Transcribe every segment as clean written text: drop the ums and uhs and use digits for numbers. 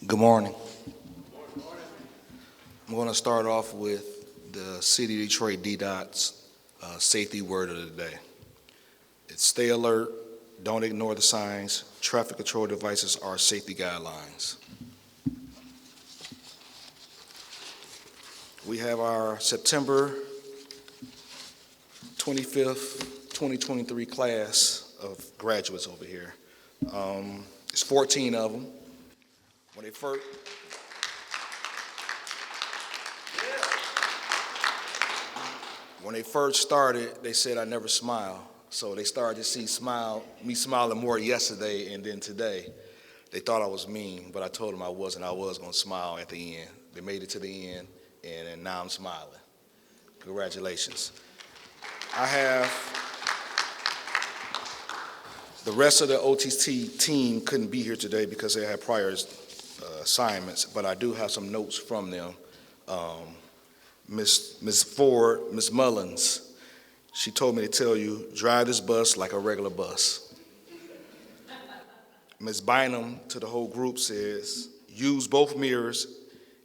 Good morning. I'm going to start off with the City of Detroit DDOT's safety word of the day. It's stay alert, don't ignore the signs, traffic control devices are safety guidelines. We have our September 25th, 2023 class of graduates over here. It's 14 of them. When they first started, they said I never smile. So they started to see me smiling more yesterday and then today. They thought I was mean, but I told them I wasn't. I was going to smile at the end. They made it to the end, and now I'm smiling. Congratulations. I have the rest of the OTT team couldn't be here today because they had prior assignments, but I do have some notes from them. Ms. Ford, Ms. Mullins, she told me to tell you, drive this bus like a regular bus. Ms. Bynum to the whole group says, use both mirrors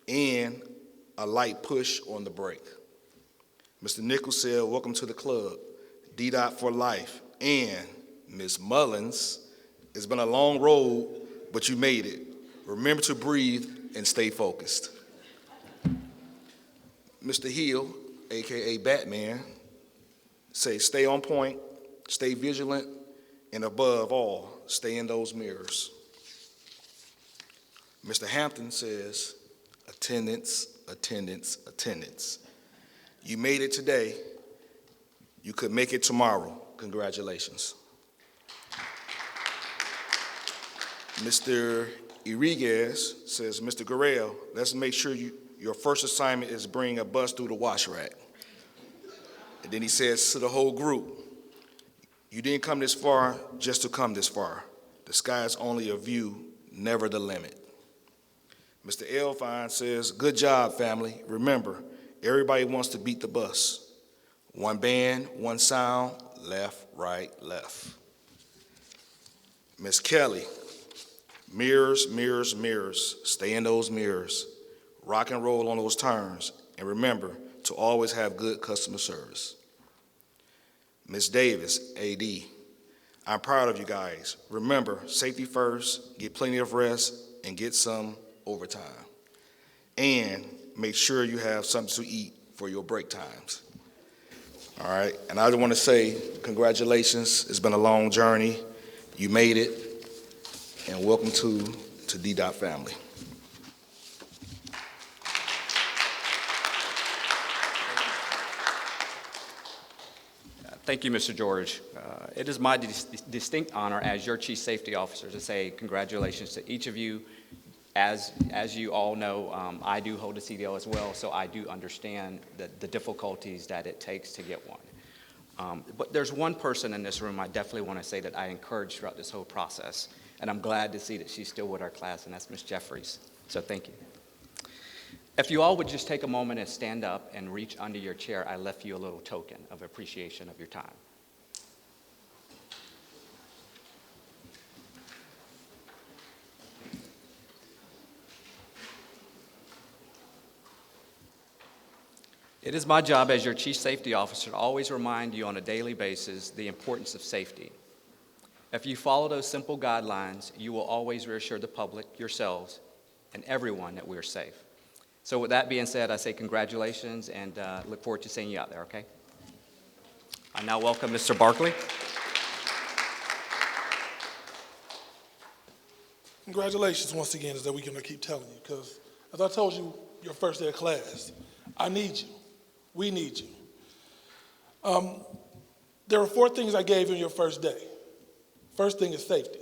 and a light push on the brake. Mr. Nichols said, welcome to the club, DDOT for life. And Ms. Mullins, it's been a long road, but you made it. Remember to breathe and stay focused. Mr. Hill, AKA Batman, say stay on point, stay vigilant, and above all, stay in those mirrors. Mr. Hampton says attendance, attendance, attendance. You made it today. You could make it tomorrow. Congratulations. Mr. Iriguez says, Mr. Guerrero, let's make sure your first assignment is bring a bus through the wash rack. And then he says to the whole group, you didn't come this far just to come this far. The sky is only a view, never the limit. Mr. Elfine says, good job, family. Remember, everybody wants to beat the bus. One band, one sound, left, right, left. Miss Kelly, mirrors, mirrors, mirrors. Stay in those mirrors. Rock and roll on those turns. And remember to always have good customer service. Ms. Davis, AD, I'm proud of you guys. Remember, safety first, get plenty of rest, and get some overtime. And make sure you have something to eat for your break times. All right, and I just want to say congratulations. It's been a long journey. You made it, and welcome to DDOT family. Thank you, Mr. George. It is my distinct honor as your Chief Safety Officer to say congratulations to each of you. As you all know, I do hold a CDL as well, so I do understand the difficulties that it takes to get one. But there's one person in this room I definitely want to say that I encouraged throughout this whole process, and I'm glad to see that she's still with our class, and that's Ms. Jeffries. So thank you. If you all would just take a moment and stand up and reach under your chair, I left you a little token of appreciation of your time. It is my job as your Chief Safety Officer to always remind you on a daily basis the importance of safety. If you follow those simple guidelines, you will always reassure the public, yourselves, and everyone that we are safe. So with that being said, I say congratulations and look forward to seeing you out there, okay? I now welcome Mr. Barkley. Congratulations once again is that weekend I keep telling you, because as I told you your first day of class, I need you. We need you. There are 4 things I gave you in your first day. First thing is safety.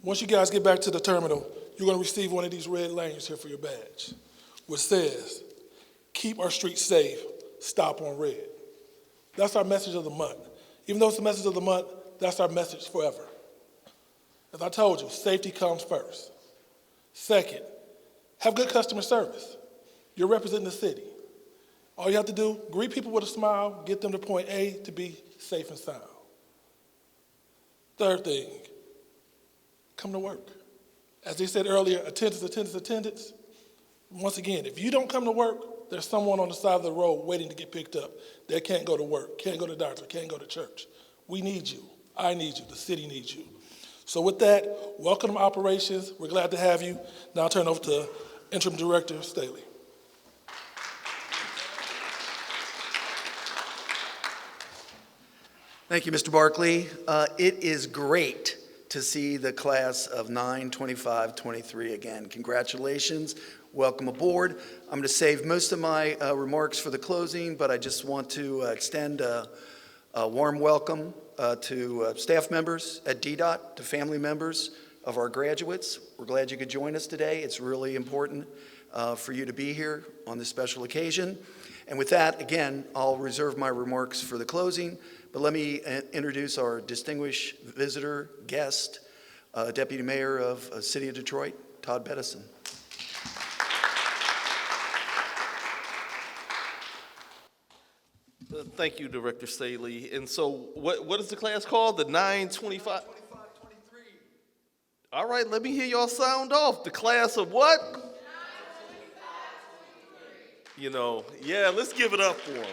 Once you guys get back to the terminal, you're going to receive one of these red lanyards here for your badge, which says, keep our streets safe, stop on red. That's our message of the month. Even though it's the message of the month, that's our message forever. As I told you, safety comes first. Second, have good customer service. You're representing the city. All you have to do, greet people with a smile, get them to point A to B, safe and sound. Third thing, come to work. As they said earlier, attendance, attendance, attendance. Once again, if you don't come to work, there's someone on the side of the road waiting to get picked up that can't go to work, can't go to the doctor, can't go to church. We need you. I need you. The city needs you. So with that, welcome to operations. We're glad to have you. Now I'll turn over to Interim Director Staley. Thank you, Mr. Barkley. It is great to see the class of 9-25-23 again. Congratulations. Welcome aboard. I'm going to save most of my remarks for the closing, but I just want to extend a warm welcome to staff members at DDOT, to family members of our graduates. We're glad you could join us today. It's really important for you to be here on this special occasion. And with that, again, I'll reserve my remarks for the closing, but let me introduce our distinguished visitor, guest, Deputy Mayor of City of Detroit, Todd Bettison. Thank you, Director Staley. And so what is the class called? The 925? 25-23. All right, let me hear y'all sound off. The class of what? 925-23. Yeah, let's give it up for them.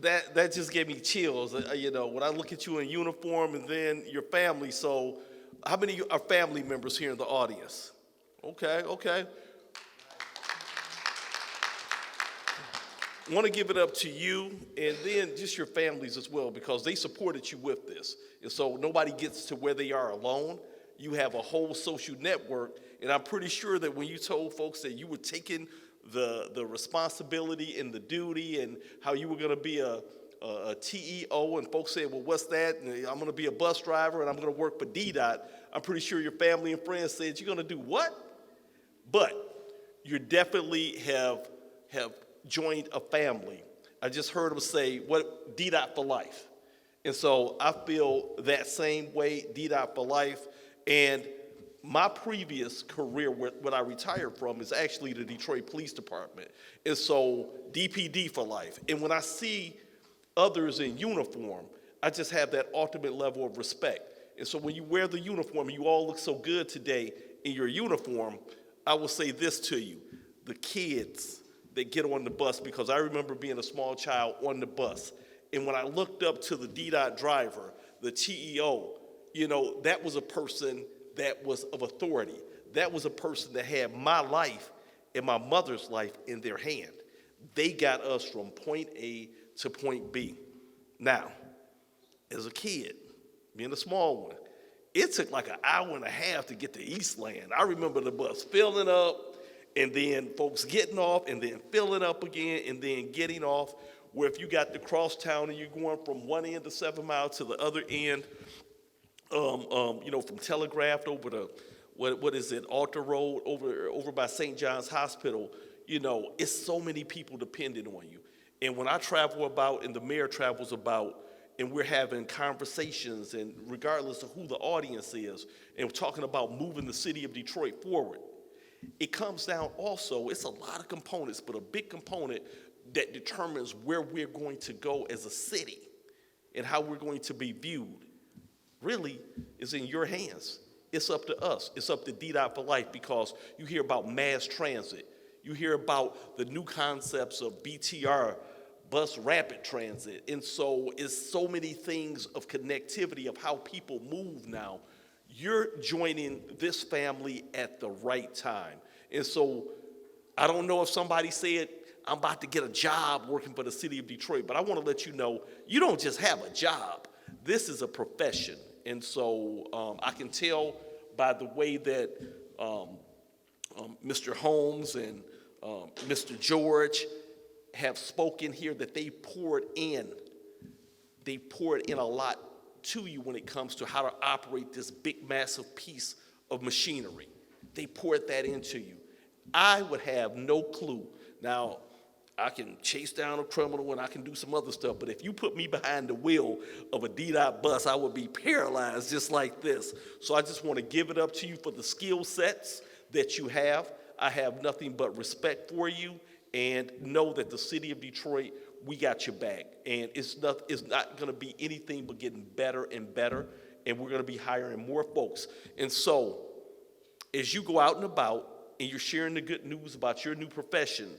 That just gave me chills, when I look at you in uniform and then your family. So how many are family members here in the audience? Okay. I want to give it up to you and then just your families as well, because they supported you with this. And so nobody gets to where they are alone. You have a whole social network, and I'm pretty sure that when you told folks that you were taking the responsibility and the duty and how you were going to be a TEO, and folks said, well, what's that? And I'm going to be a bus driver and I'm going to work for DDOT. I'm pretty sure your family and friends said, you're going to do what? But you definitely have joined a family. I just heard them say, what, DDOT for life. And so I feel that same way, DDOT for life. And my previous career, what I retired from, is actually the Detroit Police Department. And so DPD for life. And when I see others in uniform, I just have that ultimate level of respect. And so when you wear the uniform, you all look so good today in your uniform, I will say this to you. The kids that get on the bus, because I remember being a small child on the bus, and when I looked up to the DDOT driver, the TEO, that was a person that was of authority. That was a person that had my life and my mother's life in their hand. They got us from point A to point B. Now, as a kid, being a small one, it took like an hour and a half to get to Eastland. I remember the bus filling up, and then folks getting off, and then filling up again, and then getting off, where if you got to cross town and you're going from one end of 7 Mile to the other end, from Telegraph over to, what is it, Alter Road, over by St. John's Hospital, it's so many people depending on you. And when I travel about, and the mayor travels about, and we're having conversations, and regardless of who the audience is, and we're talking about moving the city of Detroit forward, it comes down also, it's a lot of components, but a big component that determines where we're going to go as a city and how we're going to be viewed really is in your hands. It's up to us. It's up to DDOT for life, because you hear about mass transit. You hear about the new concepts of BTR, bus rapid transit. And so it's so many things of connectivity of how people move now. You're joining this family at the right time. And so I don't know if somebody said, I'm about to get a job working for the city of Detroit, but I want to let you know, you don't just have a job. This is a profession. And so I can tell by the way that Mr. Holmes and Mr. George have spoken here that they poured in a lot to you when it comes to how to operate this big, massive piece of machinery. They poured that into you. I would have no clue. Now, I can chase down a criminal and I can do some other stuff, but if you put me behind the wheel of a DDOT bus, I would be paralyzed just like this. So I just want to give it up to you for the skill sets that you have. I have nothing but respect for you, and know that the city of Detroit, we got your back. And it's not going to be anything but getting better and better. and we're going to be hiring more folks. And so, as you go out and about and you're sharing the good news about your new profession,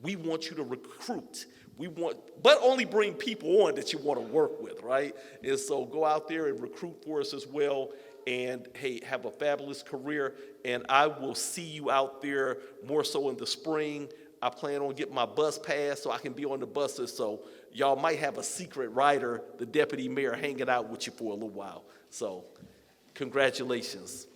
we want you to recruit. But only bring people on that you want to work with, right? And so go out there and recruit for us as well. And hey, have a fabulous career. And I will see you out there more so in the spring. I plan on getting my bus pass so I can be on the buses. So y'all might have a secret rider, the deputy mayor, hanging out with you for a little while. So congratulations.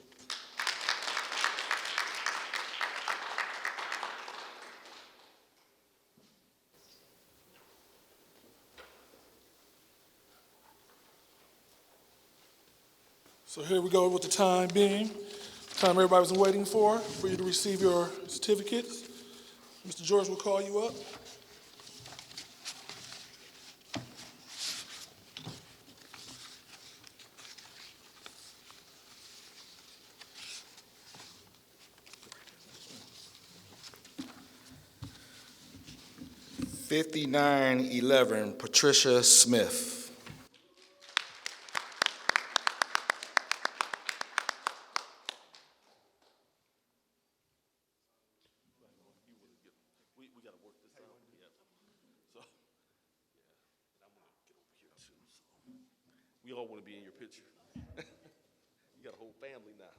So here we go with the time being, time everybody was waiting for you to receive your certificates. Mr. George will call you up. #5911, Patricia Smith. We got to work this out. Yeah. So, and I'm going to get over here too. So, we all want to be in your picture. You got a whole family now.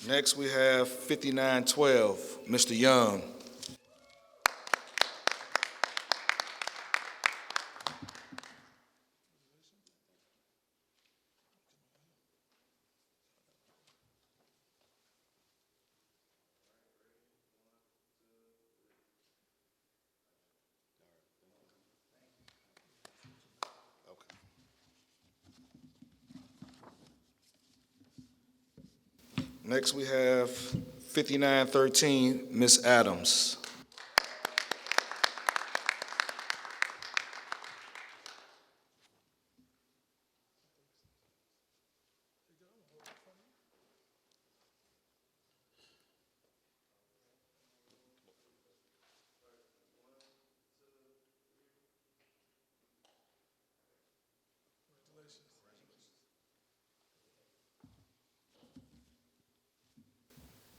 Next, we have 5912, Mr. Young. Next, we have 5913, Ms. Adams.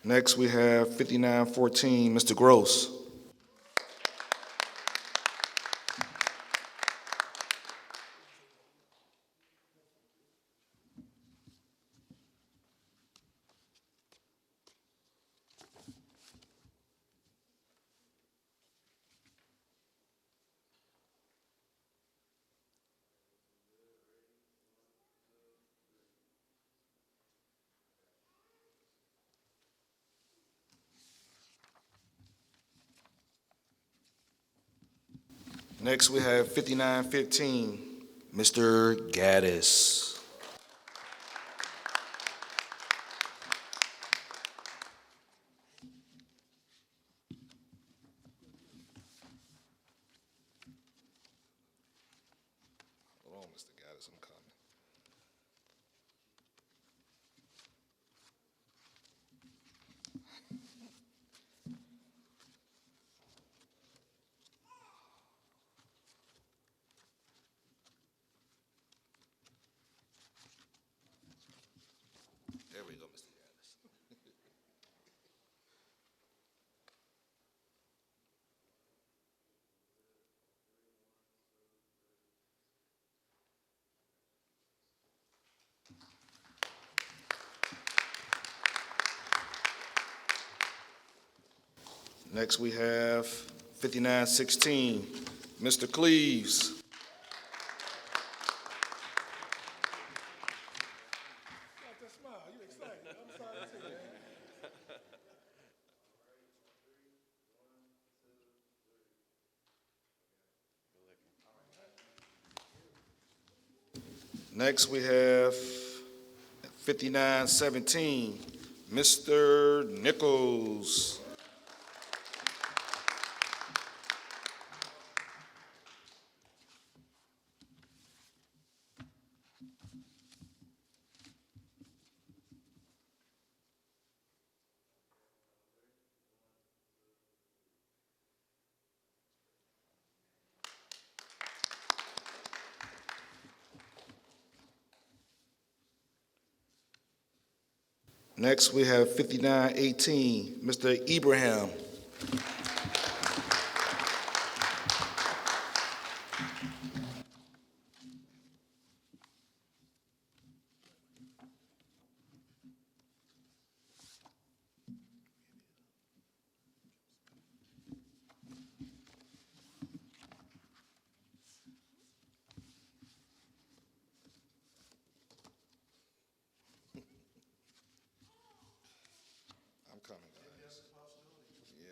Next, we have 5914, Mr. Gross. Next, we have 5915, Mr. Gaddis. Hold on, Mr. Gaddis, I'm coming. There we go, Mr. Gaddis. Next, we have 5916, Mr. Cleaves. Got that smile, you excited. I'm sorry to see you. Next, we have 5917, Mr. Nichols. Next, we have 5918, Mr. Ibrahim. I'm coming, guys. Yeah.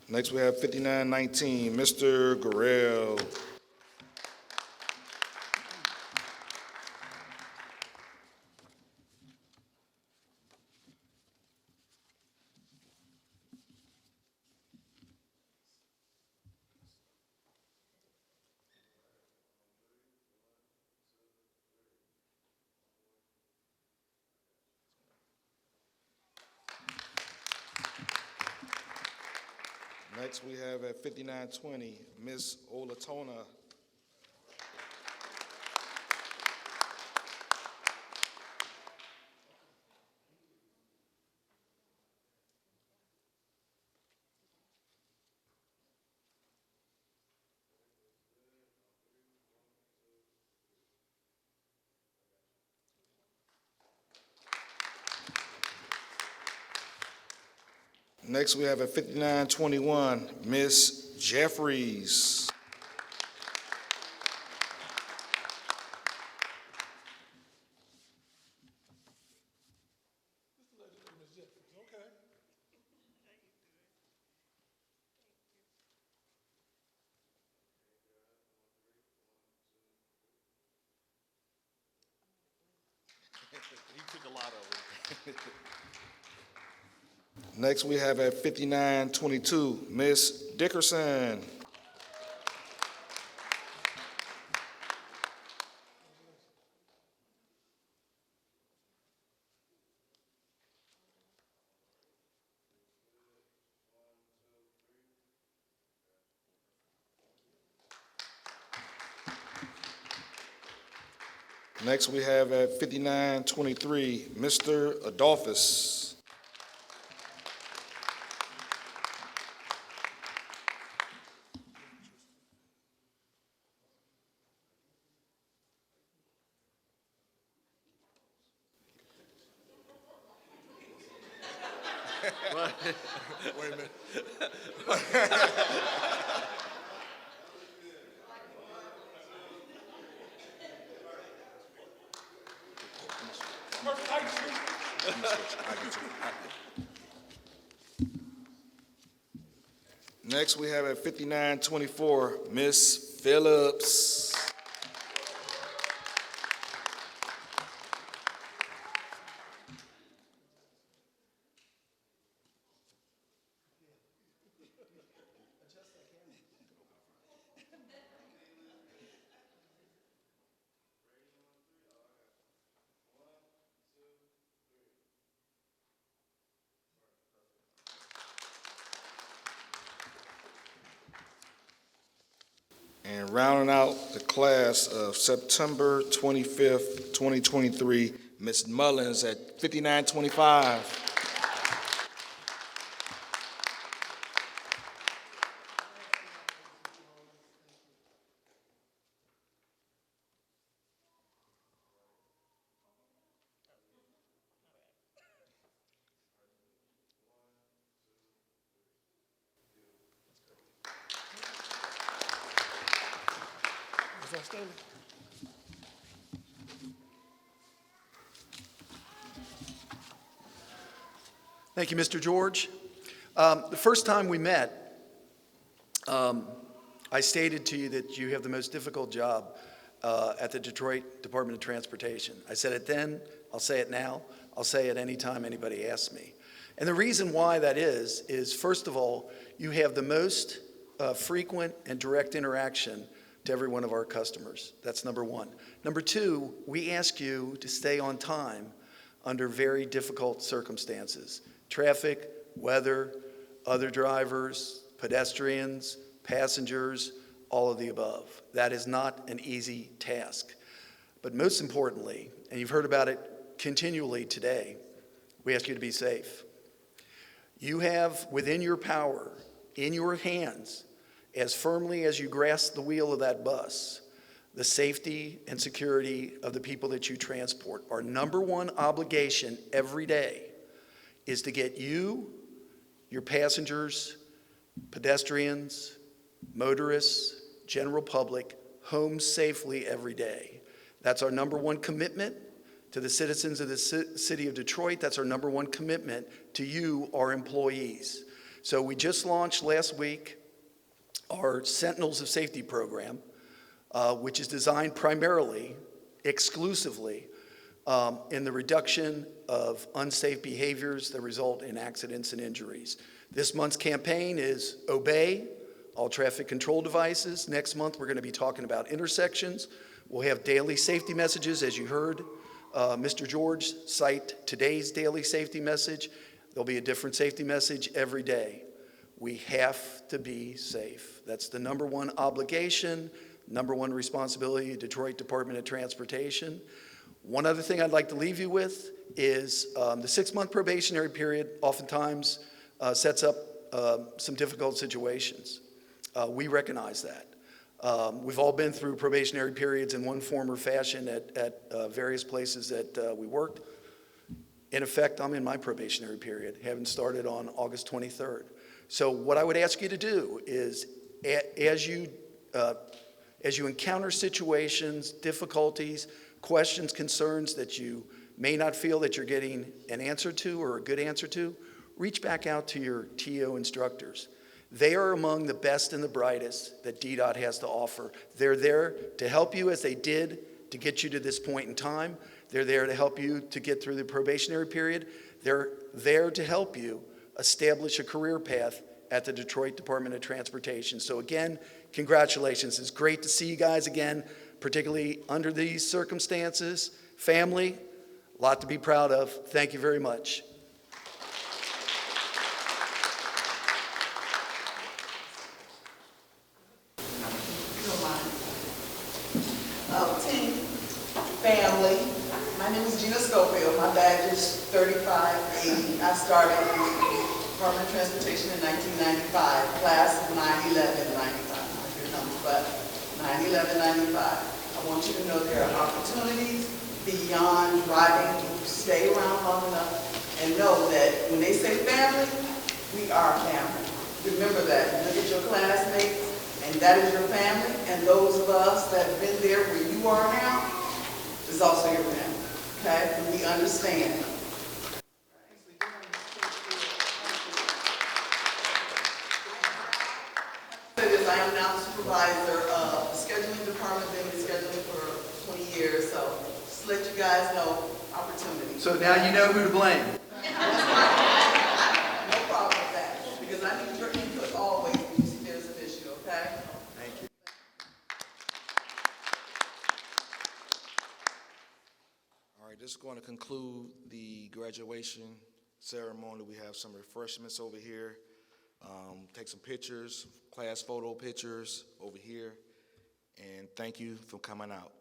Next, we have 5919, Mr. Gurrell. Next, we have at 5920, Ms. Olatona. Next, we have at 5921, Ms. Jeffries. Okay. He took a lot of them. Next, we have at 5922, Ms. Dickerson. Next, we have at 5923, Mr. Adolphus. Wait a minute. Next, we have at 5924, Ms. Phillips. And rounding out the class of September 25th, 2023, Ms. Mullins at 5925. Is that Stanley? Thank you, Mr. George. The first time we met, I stated to you that you have the most difficult job at the Detroit Department of Transportation. I said it then, I'll say it now, I'll say it anytime anybody asks me. And the reason why that is first of all, you have the most frequent and direct interaction to every one of our customers. That's number one. Number two, we ask you to stay on time under very difficult circumstances. Traffic, weather, other drivers, pedestrians, passengers, all of the above. That is not an easy task. But most importantly, and you've heard about it continually today, we ask you to be safe. You have within your power, in your hands, as firmly as you grasp the wheel of that bus, the safety and security of the people that you transport. Our number one obligation every day is to get you, your passengers, pedestrians, motorists, general public, home safely every day. That's our number one commitment to the citizens of the city of Detroit. That's our number one commitment to you, our employees. So we just launched last week our Sentinels of Safety program, which is designed primarily, exclusively, in the reduction of unsafe behaviors that result in accidents and injuries. This month's campaign is Obey All Traffic Control Devices. Next month, we're going to be talking about intersections. We'll have daily safety messages, as you heard Mr. George cite today's daily safety message. There'll be a different safety message every day. We have to be safe. That's the number one obligation, number one responsibility of Detroit Department of Transportation. One other thing I'd like to leave you with is the 6-month probationary period oftentimes sets up some difficult situations. We recognize that. We've all been through probationary periods in one form or fashion at various places that we worked. In effect, I'm in my probationary period, having started on August 23rd. So what I would ask you to do is, as you encounter situations, difficulties, questions, concerns that you may not feel that you're getting an answer to or a good answer to, reach back out to your TO instructors. They are among the best and the brightest that DDOT has to offer. They're there to help you as they did to get you to this point in time. They're there to help you to get through the probationary period. They're there to help you establish a career path at the Detroit Department of Transportation. So again, congratulations. It's great to see you guys again, particularly under these circumstances. Family, a lot to be proud of. Thank you very much. Team, family, my name is Gina Schofield. My badge is 3580. I started in Department of Transportation in 1995, class of 9/11/95, not your number, but 9/11/95. I want you to know there are opportunities beyond driving. Stay around long enough and know that when they say family, we are family. Remember that. Look at your classmates, and that is your family, and those of us that have been there where you are now is also your family, okay? And we understand. I am now supervisor of the scheduling department, been in scheduling for 20 years, so just let you guys know opportunities. So now you know who to blame. No problem with that, because I need your input always when you see there's an issue, okay? Thank you. All right, this is going to conclude the graduation ceremony. We have some refreshments over here. Take some pictures, class photo pictures over here. And thank you for coming out.